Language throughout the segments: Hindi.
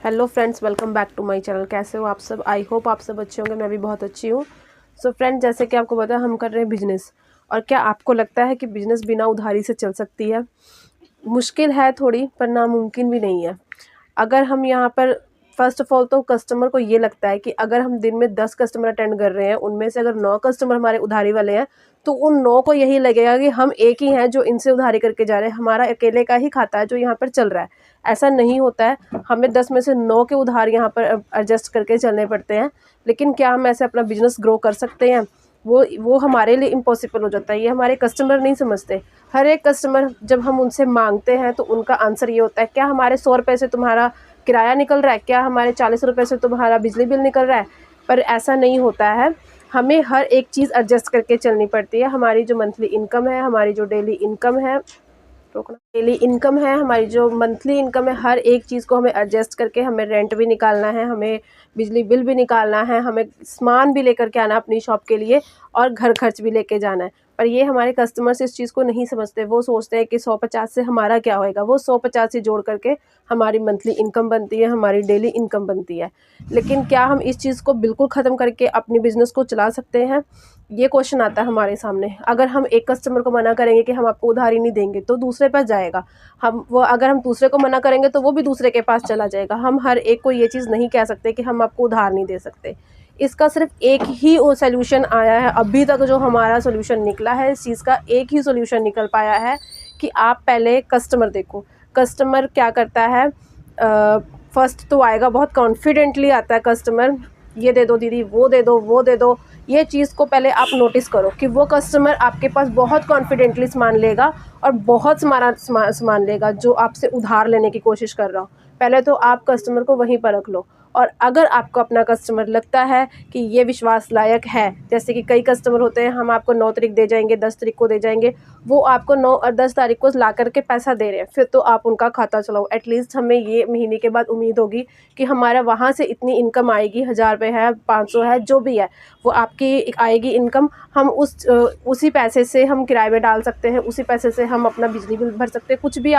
Hello friends, welcome back to my channel. कैसे हो आप सब? आई होप आप सब अच्छे होंगे। मैं भी बहुत अच्छी हूँ। सो फ्रेंड्स, जैसे कि आपको पता है हम कर रहे हैं बिजनेस। और क्या आपको लगता है कि बिजनेस बिना उधारी से चल सकती है? मुश्किल है थोड़ी, पर नामुमकिन भी नहीं है। अगर हम यहाँ पर फर्स्ट ऑफ ऑल तो कस्टमर को ये लगता है कि अगर हम दिन में 10 कस्टमर अटेंड कर रहे हैं, उनमें से अगर 9 कस्टमर हमारे उधारी वाले हैं, तो उन 9 को यही लगेगा कि हम एक ही हैं जो इनसे उधारी करके जा रहे हैं, हमारा अकेले का ही खाता है जो यहाँ पर चल रहा है। ऐसा नहीं होता है। हमें 10 में से 9 के उधार यहाँ पर एडजस्ट करके चलने पड़ते हैं। लेकिन क्या हम ऐसे अपना बिजनेस ग्रो कर सकते हैं? वो हमारे लिए इम्पॉसिबल हो जाता है। ये हमारे कस्टमर नहीं समझते। हर एक कस्टमर जब हम उनसे मांगते हैं तो उनका आंसर ये होता है, क्या हमारे 100 रुपये से तुम्हारा किराया निकल रहा है? क्या हमारे 40 रुपये से तुम्हारा बिजली बिल निकल रहा है? पर ऐसा नहीं होता है। हमें हर एक चीज़ एडजस्ट करके चलनी पड़ती है। हमारी जो मंथली इनकम है, हमारी जो डेली इनकम है, डेली इनकम है, हमारी जो मंथली इनकम है, हर एक चीज़ को हमें एडजस्ट करके हमें रेंट भी निकालना है, हमें बिजली बिल भी निकालना है, हमें सामान भी लेकर के आना है अपनी शॉप के लिए, और घर खर्च भी लेके जाना है। पर ये हमारे कस्टमर्स इस चीज़ को नहीं समझते। वो सोचते हैं कि 150 से हमारा क्या होएगा। वो 150 ही जोड़ करके हमारी मंथली इनकम बनती है, हमारी डेली इनकम बनती है। लेकिन क्या हम इस चीज़ को बिल्कुल ख़त्म करके अपनी बिज़नेस को चला सकते हैं? ये क्वेश्चन आता है हमारे सामने। अगर हम एक कस्टमर को मना करेंगे कि हम आपको उधारी नहीं देंगे, तो दूसरे पास जाएगा। अगर हम दूसरे को मना करेंगे तो वो भी दूसरे के पास चला जाएगा। हम हर एक को ये चीज़ नहीं कह सकते कि हम आपको उधार नहीं दे सकते। इसका सिर्फ एक ही सोल्यूशन आया है। अभी तक जो हमारा सोल्यूशन निकला है, इस चीज़ का एक ही सोल्यूशन निकल पाया है कि आप पहले कस्टमर देखो। कस्टमर क्या करता है? फर्स्ट तो आएगा, बहुत कॉन्फिडेंटली आता है कस्टमर, ये दे दो दीदी, वो दे दो, वो दे दो। ये चीज़ को पहले आप नोटिस करो कि वो कस्टमर आपके पास बहुत कॉन्फिडेंटली सामान लेगा और बहुत सामान लेगा जो आपसे उधार लेने की कोशिश कर रहा हो। पहले तो आप कस्टमर को वहीं पर रख लो। और अगर आपको अपना कस्टमर लगता है कि ये विश्वास लायक है, जैसे कि कई कस्टमर होते हैं, हम आपको 9 तारीख दे जाएंगे, 10 तारीख को दे जाएंगे, वो आपको 9 और 10 तारीख को ला करके पैसा दे रहे हैं, फिर तो आप उनका खाता चलाओ। एटलीस्ट हमें ये महीने के बाद उम्मीद होगी कि हमारा वहाँ से इतनी इनकम आएगी, 1000 रुपये है, 500 है, जो भी है वो आपकी आएगी इनकम। हम उसी पैसे से हम किराए में डाल सकते हैं, उसी पैसे से हम अपना बिजली बिल भर सकते हैं, कुछ भी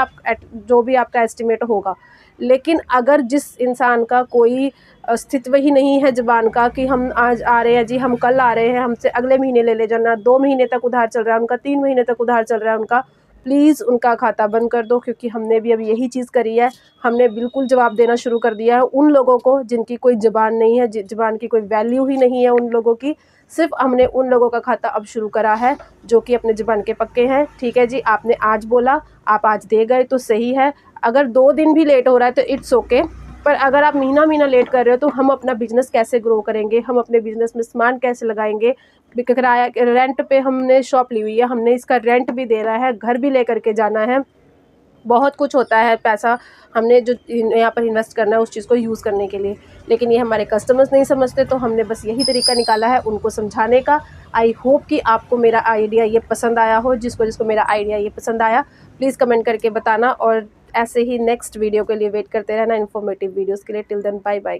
जो भी आपका एस्टिमेट होगा। लेकिन अगर जिस इंसान का कोई अस्तित्व ही नहीं है ज़ुबान का कि हम आज आ रहे हैं जी, हम कल आ रहे हैं, हमसे अगले महीने ले जाना, 2 महीने तक उधार चल रहा है उनका, 3 महीने तक उधार चल रहा है उनका, प्लीज़ उनका खाता बंद कर दो। क्योंकि हमने भी अब यही चीज़ करी है। हमने बिल्कुल जवाब देना शुरू कर दिया है उन लोगों को जिनकी कोई ज़ुबान नहीं है, ज़ुबान की कोई वैल्यू ही नहीं है उन लोगों की। सिर्फ हमने उन लोगों का खाता अब शुरू करा है जो कि अपने ज़ुबान के पक्के हैं। ठीक है जी, आपने आज बोला, आप आज दे गए तो सही है। अगर 2 दिन भी लेट हो रहा है तो इट्स ओके। पर अगर आप महीना लेट कर रहे हो तो हम अपना बिज़नेस कैसे ग्रो करेंगे? हम अपने बिज़नेस में सामान कैसे लगाएंगे? किराया रेंट पे हमने शॉप ली हुई है, हमने इसका रेंट भी देना है, घर भी ले करके जाना है, बहुत कुछ होता है। पैसा हमने जो यहाँ पर इन्वेस्ट करना है उस चीज़ को यूज़ करने के लिए। लेकिन ये हमारे कस्टमर्स नहीं समझते, तो हमने बस यही तरीका निकाला है उनको समझाने का। आई होप कि आपको मेरा आइडिया ये पसंद आया हो। जिसको मेरा आइडिया ये पसंद आया, प्लीज़ कमेंट करके बताना। और ऐसे ही नेक्स्ट वीडियो के लिए वेट करते रहना, इन्फॉर्मेटिव वीडियोज़ के लिए। Till then, bye bye.